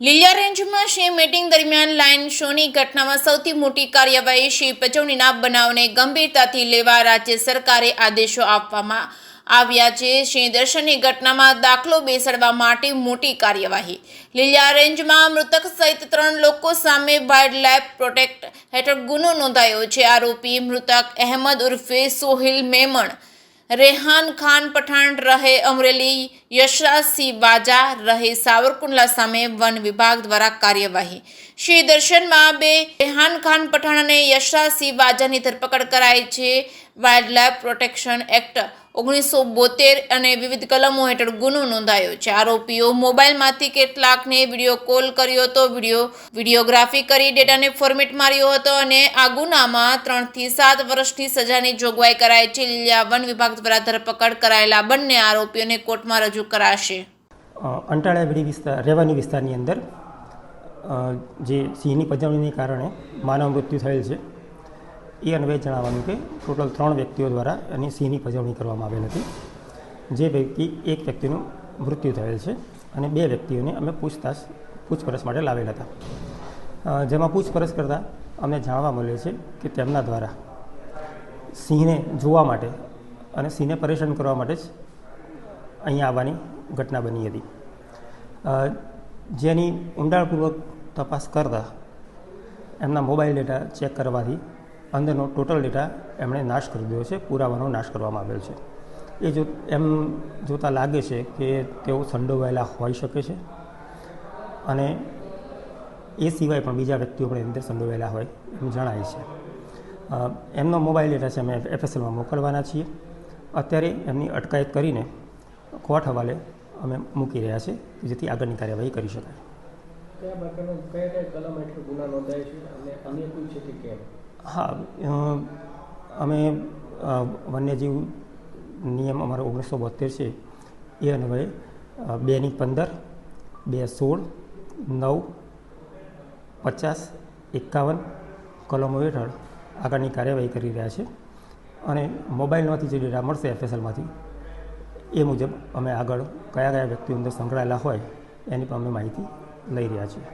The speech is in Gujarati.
લીલિયા રેન્જમાં સિંહ મીટિંગ દરમિયાન લાયન શોની ઘટનામાં સૌથી મોટી કાર્યવાહી સિંહ પજવણીના બનાવને ગંભીરતાથી લેવા રાજ્ય સરકારે આદેશો આપવામાં આવ્યા છે। સિંહ દર્શનની ઘટનામાં દાખલો બેસાડવા માટે મોટી કાર્યવાહી। લીલિયા રેન્જમાં મૃતક સહિત 3 લોકો સામે વાઇલ્ડ લાઇફ પ્રોટેક્ટ હેઠળ ગુનો નોંધાયો છે। આરોપી મૃતક અહેમદ ઉર્ફે સોહિલ મેમણ, રેહાન ખાન પઠાણ રહે અમરેલી, યશરાજ સિંહ વાજા રહે સાવરકુંડલા સામે વન વિભાગ દ્વારા કાર્યવાહી। સિંહ દર્શનમાં 2 રેહાન ખાન પઠાણ અને યશરાજ સિંહ વાજાની ધરપકડ કરાઈ છે। વાઇલ્ડ લાઇફ પ્રોટેક્શન એક્ટ 1972 અને વિવિધ કલમો હેઠળ ગુનો નોંધાયો છે। આરોપીઓ મોબાઈલમાંથી કેટલાકને વિડીયો કોલ કર્યો હતો, વિડીયોગ્રાફી કરી ડેટાને ફોર્મેટ માર્યો હતો અને આ ગુનામાં 3 થી 7 વર્ષની સજાની જોગવાઈ કરાઈ છે। લીલિયા વન વિભાગ દ્વારા ધરપકડ કરાયેલા બંને આરોપીઓને કોર્ટમાં રજૂ કરાશે। અંટાળા વીડી વિસ્તાર રેવન્યુ વિસ્તારની અંદર જે સિંહની પજવણીને કારણે માનવ મૃત્યુ થયેલ છે એ અન્વયે જણાવવાનું કે ટોટલ 3 વ્યક્તિઓ દ્વારા એની સિંહની પજવણી કરવામાં આવેલ હતી। જે પૈકી એક વ્યક્તિનું મૃત્યુ થયેલ છે અને 2 વ્યક્તિઓને અમે પૂછપરછ માટે લાવેલ હતા। જેમાં પૂછપરછ કરતાં અમને જાણવા મળે છે કે તેમના દ્વારા સિંહને જોવા માટે અને સિંહને પરેશાન કરવા માટે જ અહીંયા આવવાની ઘટના બની હતી। જેની ઊંડાણપૂર્વક તપાસ કરતાં એમના મોબાઈલ ડેટા ચેક કરવાથી અંદરનો ટોટલ ડેટા એમણે નાશ કરી દીધો છે, પુરાવાનો નાશ કરવામાં આવેલ છે। એમ જોતાં લાગે છે કે તેઓ સંડોવાયેલા હોઈ શકે છે અને એ સિવાય પણ બીજા વ્યક્તિઓ પણ એની અંદર સંડોવાયેલા હોય એમ જણાય છે। એમનો મોબાઈલ ડેટા છે અમે FSLમાં મોકલવાના છીએ। અત્યારે એમની અટકાયત કરીને કોર્ટ હવાલે અમે મૂકી રહ્યા છે જેથી આગળની કાર્યવાહી કરી શકાય। હા, અમે વન્યજીવ નિયમ અમારો 1972 છે એ અન્વયે 2(15), 2(16), 9, 50, 51 કલમો હેઠળ આગળની કાર્યવાહી કરી રહ્યા છે અને મોબાઈલમાંથી જે ડેટા મળશે FSLમાંથી એ મુજબ અમે આગળ કયા વ્યક્તિઓ અંદર સંકળાયેલા હોય એની પણ અમે માહિતી લઈ રહ્યા છીએ।